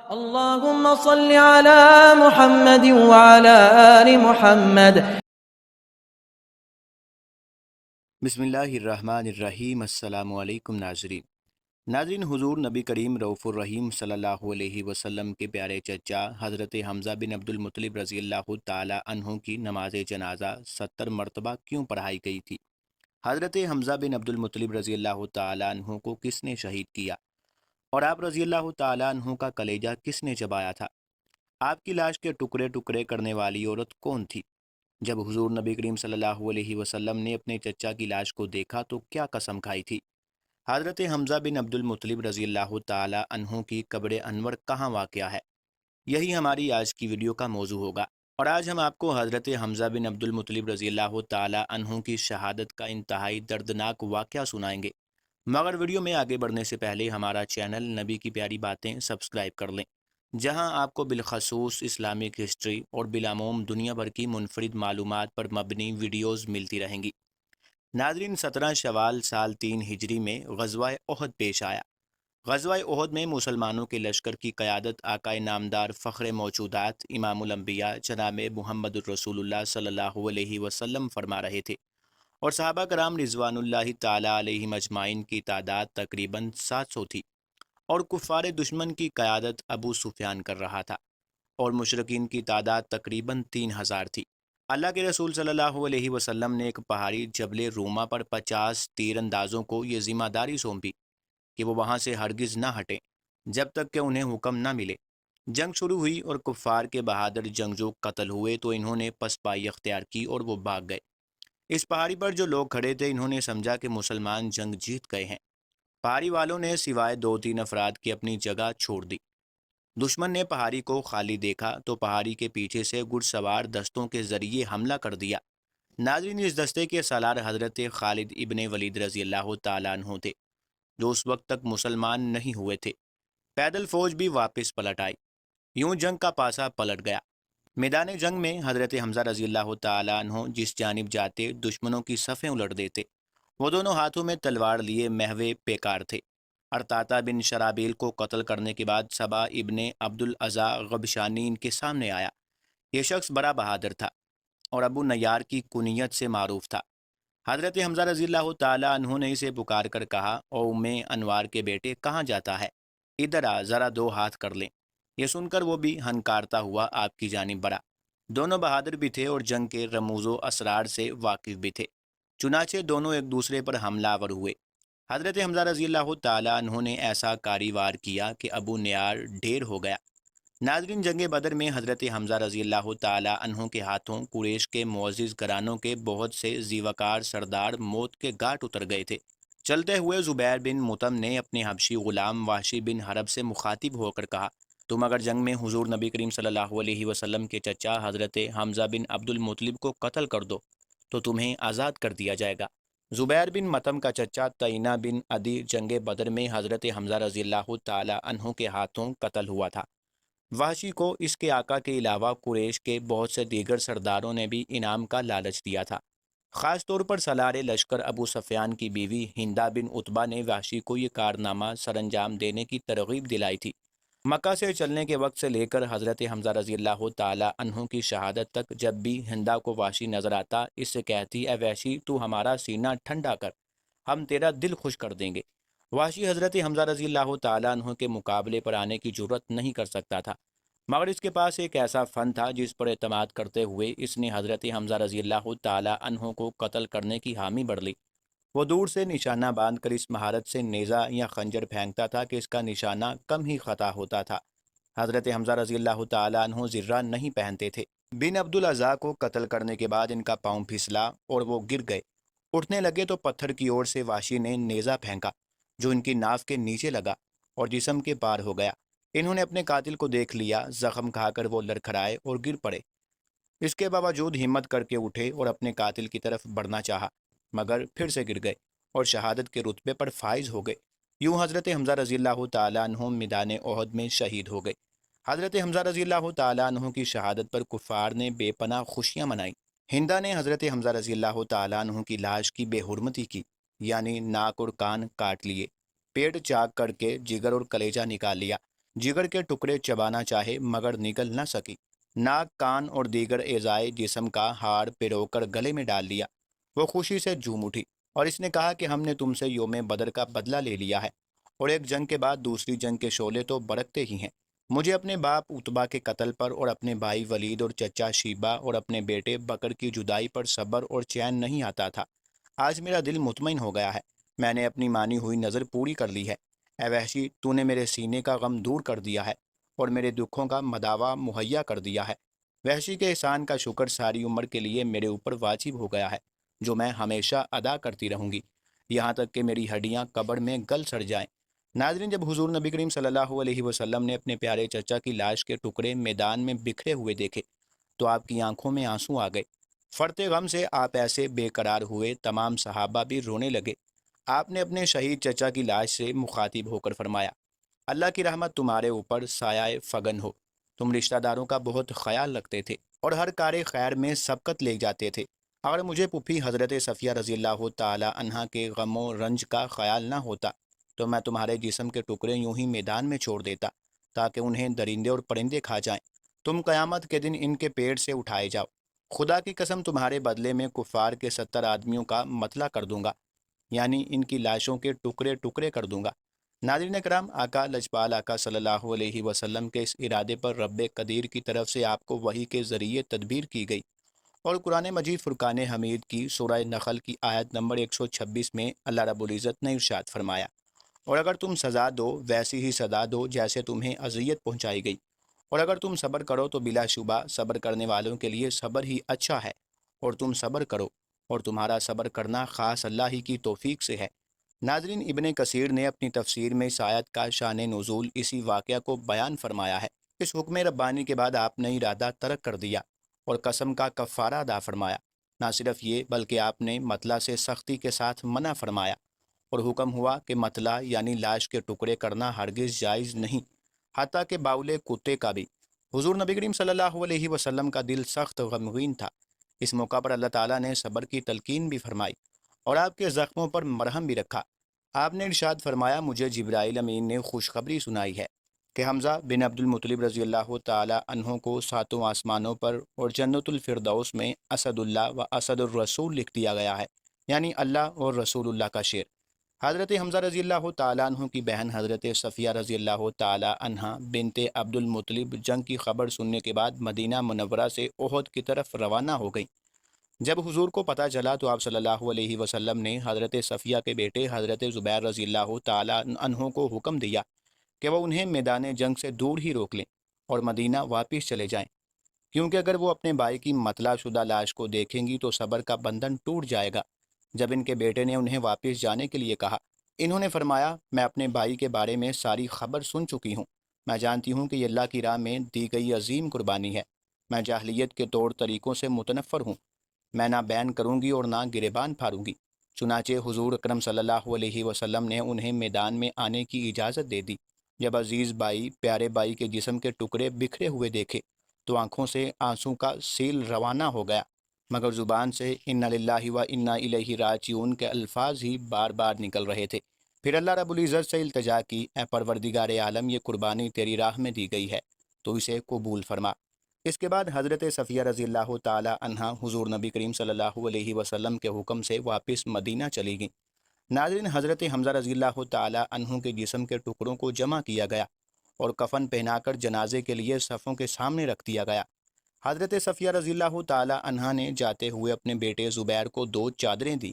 اللهم صل على محمد وعلى آل محمد. بسم اللہ الرحمن الرحیم۔ السلام علیکم ناظرین، حضور نبی کریم رؤوف الرحیم صلی اللہ علیہ وسلم کے پیارے چچا حضرت حمزہ بن عبد المطلب رضی اللہ تعالی عنہ کی نماز جنازہ 70 مرتبہ کیوں پڑھائی گئی تھی؟ حضرت حمزہ بن عبد المطلب رضی اللہ تعالی عنہ کو کس نے شہید کیا اور آپ رضی اللہ تعالی عنہ کا کلیجہ کس نے چبایا تھا؟ آپ کی لاش کے ٹکڑے ٹکڑے کرنے والی عورت کون تھی؟ جب حضور نبی کریم صلی اللہ علیہ وسلم نے اپنے چچا کی لاش کو دیکھا تو کیا قسم کھائی تھی؟ حضرت حمزہ بن عبد المطلب رضی اللہ تعالی عنہ کی قبر انور کہاں واقع ہے؟ یہی ہماری آج کی ویڈیو کا موضوع ہوگا، اور آج ہم آپ کو حضرت حمزہ بن عبد المطلب رضی اللہ تعالی عنہ کی شہادت کا انتہائی دردناک واقعہ سنائیں گے۔ مگر ویڈیو میں آگے بڑھنے سے پہلے ہمارا چینل نبی کی پیاری باتیں سبسکرائب کر لیں، جہاں آپ کو بالخصوص اسلامک ہسٹری اور بالعموم دنیا بھر کی منفرد معلومات پر مبنی ویڈیوز ملتی رہیں گی۔ ناظرین، 17 شوال سال 3 ہجری میں غزوہ احد پیش آیا۔ غزوہ احد میں مسلمانوں کے لشکر کی قیادت آقا نامدار فخر موجودات امام الانبیاء جناب محمد الرسول اللہ صلی اللہ علیہ وسلم فرما رہے تھے، اور صحابہ کرام رضوان اللہ تعالی علیہم اجمعین کی تعداد تقریباً 700 تھی، اور کفار دشمن کی قیادت ابو سفیان کر رہا تھا، اور مشرکین کی تعداد تقریباً 3000 تھی۔ اللہ کے رسول صلی اللہ علیہ وسلم نے ایک پہاڑی جبل روما پر 50 تیر اندازوں کو یہ ذمہ داری سونپی کہ وہ وہاں سے ہرگز نہ ہٹیں جب تک کہ انہیں حکم نہ ملے۔ جنگ شروع ہوئی اور کفار کے بہادر جنگجو قتل ہوئے تو انہوں نے پسپائی اختیار کی اور وہ بھاگ گئے۔ اس پہاڑی پر جو لوگ کھڑے تھے انہوں نے سمجھا کہ مسلمان جنگ جیت گئے ہیں۔ پہاڑی والوں نے سوائے 2-3 افراد کی اپنی جگہ چھوڑ دی۔ دشمن نے پہاڑی کو خالی دیکھا تو پہاڑی کے پیچھے سے گھڑ سوار دستوں کے ذریعے حملہ کر دیا۔ ناظرین، اس دستے کے سالار حضرت خالد ابن ولید رضی اللہ تعالیٰ عنہ تھے، جو اس وقت تک مسلمان نہیں ہوئے تھے۔ پیدل فوج بھی واپس پلٹ آئی۔ یوں جنگ کا پاسا پلٹ گیا۔ میدان جنگ میں حضرت حمزہ رضی اللہ تعالیٰ عنہ جس جانب جاتے دشمنوں کی صفیں الٹ دیتے۔ وہ دونوں ہاتھوں میں تلوار لیے محو پیکار تھے۔ ارطاطہ بن شرابیل کو قتل کرنے کے بعد سبا ابن عبد العزا غبشانی ان کے سامنے آیا۔ یہ شخص بڑا بہادر تھا اور ابو نیار کی کنیت سے معروف تھا۔ حضرت حمزہ رضی اللہ تعالیٰ عنہ نے اسے پکار کر کہا، او ام انوار کے بیٹے، کہاں جاتا ہے؟ ادھر آ، ذرا 2 ہاتھ کر لیں۔ یہ سن کر وہ بھی ہنکارتا ہوا آپ کی جانب بڑھا۔ دونوں بہادر بھی تھے اور جنگ کے رموز و اسرار سے واقف بھی تھے، چنانچہ دونوں ایک دوسرے پر حملہ آور ہوئے۔ حضرت حمزہ رضی اللہ تعالیٰ عنہ نے ایسا کاری وار کیا کہ ابو نیار ڈھیر ہو گیا۔ ناظرین، جنگ بدر میں حضرت حمزہ رضی اللہ تعالیٰ عنہ کے ہاتھوں قریش کے معزز گھرانوں کے بہت سے ذیوقار سردار موت کے گھاٹ اتر گئے تھے۔ چلتے ہوئے زبیر بن مطعم نے اپنے حبشی غلام وحشی بن حرب سے مخاطب ہو کر کہا، تم اگر جنگ میں حضور نبی کریم صلی اللہ علیہ وسلم کے چچا حضرت حمزہ بن عبد المطلب کو قتل کر دو تو تمہیں آزاد کر دیا جائے گا۔ زبیر بن مطعم کا چچا طعنہ بن عدی جنگ بدر میں حضرت حمزہ رضی اللہ تعالی عنہ کے ہاتھوں قتل ہوا تھا۔ وحشی کو اس کے آقا کے علاوہ قریش کے بہت سے دیگر سرداروں نے بھی انعام کا لالچ دیا تھا۔ خاص طور پر سالار لشکر ابو سفیان کی بیوی ہندہ بن عتبہ نے وحشی کو یہ کارنامہ سر انجام دینے کی ترغیب دلائی تھی۔ مکہ سے چلنے کے وقت سے لے کر حضرت حمزہ رضی اللہ تعالی عنہ کی شہادت تک جب بھی ہندہ کو وحشی نظر آتا اس سے کہتی، اے وحشی، تو ہمارا سینہ ٹھنڈا کر، ہم تیرا دل خوش کر دیں گے۔ وحشی حضرت حمزہ رضی اللہ تعالی عنہ کے مقابلے پر آنے کی جرت نہیں کر سکتا تھا، مگر اس کے پاس ایک ایسا فن تھا جس پر اعتماد کرتے ہوئے اس نے حضرت حمزہ رضی اللہ تعالی عنہ کو قتل کرنے کی حامی بھر لی۔ وہ دور سے نشانہ باندھ کر اس مہارت سے نیزہ یا خنجر پھینکتا تھا کہ اس کا نشانہ کم ہی خطا ہوتا تھا۔ حضرت حمزہ رضی اللہ تعالی عنہ زرہ نہیں پہنتے تھے۔ بن عبد العزا کو قتل کرنے کے بعد ان کا پاؤں پھسلا اور وہ گر گئے۔ اٹھنے لگے تو پتھر کی اور سے وحشی نے نیزہ پھینکا جو ان کی ناف کے نیچے لگا اور جسم کے پار ہو گیا۔ انہوں نے اپنے قاتل کو دیکھ لیا، زخم کھا کر وہ لڑکھڑائے اور گر پڑے۔ اس کے باوجود ہمت کر کے اٹھے اور اپنے قاتل کی طرف بڑھنا چاہا، مگر پھر سے گر گئے اور شہادت کے رتبے پر فائز ہو گئے۔ یوں حضرت حمزہ رضی اللہ تعالیٰ عنہ میدان احد میں شہید ہو گئے۔ حضرت حمزہ رضی اللہ تعالیٰ عنہ کی شہادت پر کفار نے بے پناہ خوشیاں منائیں۔ ہندہ نے حضرت حمزہ رضی اللہ تعالیٰ عنہ کی لاش کی بے حرمتی کی، یعنی ناک اور کان کاٹ لیے، پیٹ چاک کر کے جگر اور کلیجہ نکال لیا۔ جگر کے ٹکڑے چبانا چاہے مگر نگل نہ سکی۔ ناک، کان اور دیگر اعضائے جسم کا ہاڑ پرو کر گلے میں ڈال لیا۔ وہ خوشی سے جھوم اٹھی اور اس نے کہا کہ ہم نے تم سے یوم بدر کا بدلہ لے لیا ہے، اور ایک جنگ کے بعد دوسری جنگ کے شعلے تو بڑکتے ہی ہیں۔ مجھے اپنے باپ اتبا کے قتل پر اور اپنے بھائی ولید اور چچا شیبہ اور اپنے بیٹے بکر کی جدائی پر صبر اور چین نہیں آتا تھا۔ آج میرا دل مطمئن ہو گیا ہے، میں نے اپنی مانی ہوئی نظر پوری کر لی ہے۔ اے وحشی، تو نے میرے سینے کا غم دور کر دیا ہے اور میرے دکھوں کا مداوا مہیا کر دیا ہے۔ وحشی کے احسان کا شکر ساری عمر کے لیے میرے اوپر واجب ہو گیا ہے، جو میں ہمیشہ ادا کرتی رہوں گی، یہاں تک کہ میری ہڈیاں قبر میں گل سڑ جائیں۔ ناظرین، جب حضور نبی کریم صلی اللہ علیہ وسلم نے اپنے پیارے چچا کی لاش کے ٹکڑے میدان میں بکھرے ہوئے دیکھے تو آپ کی آنکھوں میں آنسو آ گئے۔ فرتے غم سے آپ ایسے بے قرار ہوئے، تمام صحابہ بھی رونے لگے۔ آپ نے اپنے شہید چچا کی لاش سے مخاطب ہو کر فرمایا، اللہ کی رحمت تمہارے اوپر سایہ فگن ہو۔ تم رشتہ داروں کا بہت خیال رکھتے تھے اور ہر کار خیر میں سبقت لے جاتے تھے۔ اگر مجھے پھوپھی حضرت صفیہ رضی اللہ تعالی عنہا کے غم و رنج کا خیال نہ ہوتا تو میں تمہارے جسم کے ٹکڑے یوں ہی میدان میں چھوڑ دیتا تاکہ انہیں درندے اور پرندے کھا جائیں۔ تم قیامت کے دن ان کے پیٹ سے اٹھائے جاؤ۔ خدا کی قسم، تمہارے بدلے میں کفار کے 70 آدمیوں کا مطلع کر دوں گا، یعنی ان کی لاشوں کے ٹکڑے ٹکڑے کر دوں گا۔ ناظرین کرام، آقا لجپال آقا صلی اللہ علیہ وسلم کے اس ارادے پر رب قدیر کی طرف سے آپ کو وحی کے ذریعے تدبیر کی گئی، اور قرآن مجید فرقان حمید کی سورہ نخل کی آیت نمبر 126 میں اللہ رب العزت نے ارشاد فرمایا، اور اگر تم سزا دو ویسی ہی سزا دو جیسے تمہیں اذیت پہنچائی گئی، اور اگر تم صبر کرو تو بلا شبہ صبر کرنے والوں کے لیے صبر ہی اچھا ہے، اور تم صبر کرو اور تمہارا صبر کرنا خاص اللہ ہی کی توفیق سے ہے۔ ناظرین، ابن کثیر نے اپنی تفسیر میں اس آیت کا شان نزول اسی واقعہ کو بیان فرمایا ہے۔ اس حکم ربانی کے بعد آپ نے ارادہ ترک کر دیا اور قسم کا کفارہ ادا فرمایا۔ نہ صرف یہ بلکہ آپ نے مطلع سے سختی کے ساتھ منع فرمایا اور حکم ہوا کہ مطلع یعنی لاش کے ٹکڑے کرنا ہرگز جائز نہیں، حتیٰ کہ باول کتے کا بھی۔ حضور نبی کریم صلی اللہ علیہ وسلم کا دل سخت غمگین تھا۔ اس موقع پر اللہ تعالیٰ نے صبر کی تلقین بھی فرمائی اور آپ کے زخموں پر مرہم بھی رکھا۔ آپ نے ارشاد فرمایا، مجھے جبرائیل امین نے خوشخبری سنائی ہے کہ حمزہ بن عبد المطلب رضی اللہ تعالی عنہ کو 7 آسمانوں پر اور جنت الفردوس میں اسد اللہ و اسد الرسول لکھ دیا گیا ہے، یعنی اللہ اور رسول اللہ کا شعر۔ حضرت حمزہ رضی اللہ تعالیٰ عنہ کی بہن حضرت صفیہ رضی اللہ تعالیٰ عنہ بنت عبد المطلب جنگ کی خبر سننے کے بعد مدینہ منورہ سے احد کی طرف روانہ ہو گئیں۔ جب حضور کو پتہ چلا تو آپ صلی اللہ علیہ وسلم نے حضرت صفیہ کے بیٹے حضرت زبیر رضی اللہ تعالیٰ عنہ کو حکم دیا کہ وہ انہیں میدان جنگ سے دور ہی روک لیں اور مدینہ واپس چلے جائیں، کیونکہ اگر وہ اپنے بھائی کی مطلع شدہ لاش کو دیکھیں گی تو صبر کا بندھن ٹوٹ جائے گا۔ جب ان کے بیٹے نے انہیں واپس جانے کے لیے کہا، انہوں نے فرمایا، میں اپنے بھائی کے بارے میں ساری خبر سن چکی ہوں، میں جانتی ہوں کہ یہ اللہ کی راہ میں دی گئی عظیم قربانی ہے، میں جاہلیت کے طور طریقوں سے متنفر ہوں، میں نہ بین کروں گی اور نہ گریبان پھاڑوں گی۔ چنانچہ حضور اکرم صلی اللہ علیہ وسلم نے انہیں میدان میں آنے کی اجازت دے دی۔ جب عزیز بھائی، پیارے بھائی کے جسم کے ٹکڑے بکھرے ہوئے دیکھے تو آنکھوں سے آنسوں کا سیل روانہ ہو گیا، مگر زبان سے انا للہ و انا الیہ راجعون کے الفاظ ہی بار بار نکل رہے تھے۔ پھر اللہ رب العزت سے التجا کی، اے پروردگار عالم، یہ قربانی تیری راہ میں دی گئی ہے تو اسے قبول فرما۔ اس کے بعد حضرت صفیہ رضی اللہ تعالی عنہا حضور نبی کریم صلی اللہ علیہ وسلم کے حکم سے واپس مدینہ چلی گئیں۔ ناظرین، حضرت حمزہ رضی اللہ تعالی عنہ کے جسم کے ٹکڑوں کو جمع کیا گیا اور کفن پہنا کر جنازے کے لیے صفوں کے سامنے رکھ دیا گیا۔ حضرت صفیہ رضی اللہ تعالی عنہا نے جاتے ہوئے اپنے بیٹے زبیر کو 2 چادریں دی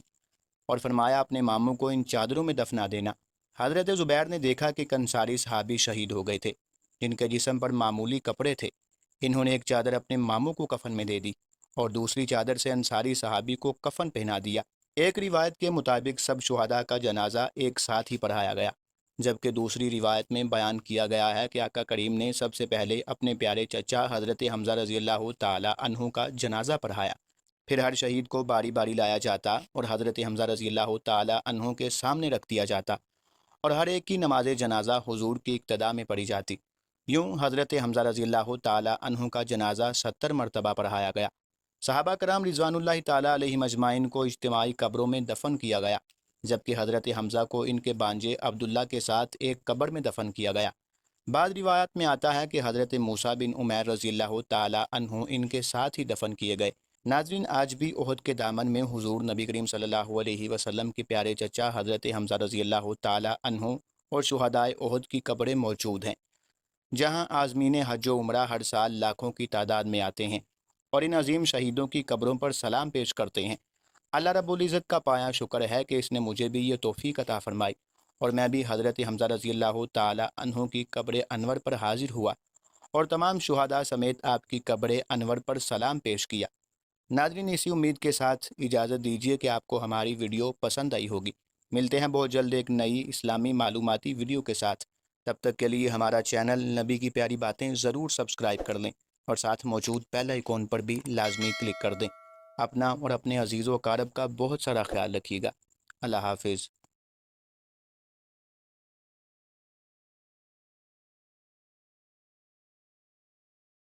اور فرمایا، اپنے ماموں کو ان چادروں میں دفنا دینا۔ حضرت زبیر نے دیکھا کہ انصاری صحابی شہید ہو گئے تھے جن کے جسم پر معمولی کپڑے تھے۔ انہوں نے ایک چادر اپنے ماموں کو کفن میں دے دی اور دوسری چادر سے انصاری صحابی کو کفن پہنا دیا۔ ایک روایت کے مطابق سب شہداء کا جنازہ ایک ساتھ ہی پڑھایا گیا، جبکہ دوسری روایت میں بیان کیا گیا ہے کہ آقا کریم نے سب سے پہلے اپنے پیارے چچا حضرت حمزہ رضی اللہ تعالی عنہ کا جنازہ پڑھایا، پھر ہر شہید کو باری باری لایا جاتا اور حضرت حمزہ رضی اللہ تعالی عنہ کے سامنے رکھ دیا جاتا اور ہر ایک کی نماز جنازہ حضور کی اقتداء میں پڑھی جاتی۔ یوں حضرت حمزہ رضی اللہ تعالی عنہ کا جنازہ 70 مرتبہ پڑھایا گیا۔ صحابہ کرام رضوان اللہ تعالی علیہم اجمعین کو اجتماعی قبروں میں دفن کیا گیا، جبکہ حضرت حمزہ کو ان کے بانجے عبداللہ کے ساتھ ایک قبر میں دفن کیا گیا۔ بعض روایات میں آتا ہے کہ حضرت موسیٰ بن عمیر رضی اللہ تعالی عنہ ان کے ساتھ ہی دفن کیے گئے۔ ناظرین، آج بھی احد کے دامن میں حضور نبی کریم صلی اللہ علیہ وسلم کے پیارے چچا حضرت حمزہ رضی اللہ تعالی عنہ اور شہدائے احد کی قبریں موجود ہیں، جہاں عازمین حج و عمرہ ہر سال لاکھوں کی تعداد میں آتے ہیں اور ان عظیم شہیدوں کی قبروں پر سلام پیش کرتے ہیں۔ اللہ رب العزت کا پایا شکر ہے کہ اس نے مجھے بھی یہ توفیق عطا فرمائی اور میں بھی حضرت حمزہ رضی اللہ تعالی عنہ کی قبر انور پر حاضر ہوا اور تمام شہداء سمیت آپ کی قبر انور پر سلام پیش کیا۔ ناظرین، اسی امید کے ساتھ اجازت دیجیے کہ آپ کو ہماری ویڈیو پسند آئی ہوگی۔ ملتے ہیں بہت جلد ایک نئی اسلامی معلوماتی ویڈیو کے ساتھ۔ تب تک کے لیے ہمارا چینل نبی کی پیاری باتیں ضرور سبسکرائب کر لیں اور ساتھ موجود بیل آئیکن پر بھی لازمی کلک کر دیں۔ اپنا اور اپنے عزیز و اقارب کا بہت سارا خیال رکھیے گا۔ اللہ حافظ۔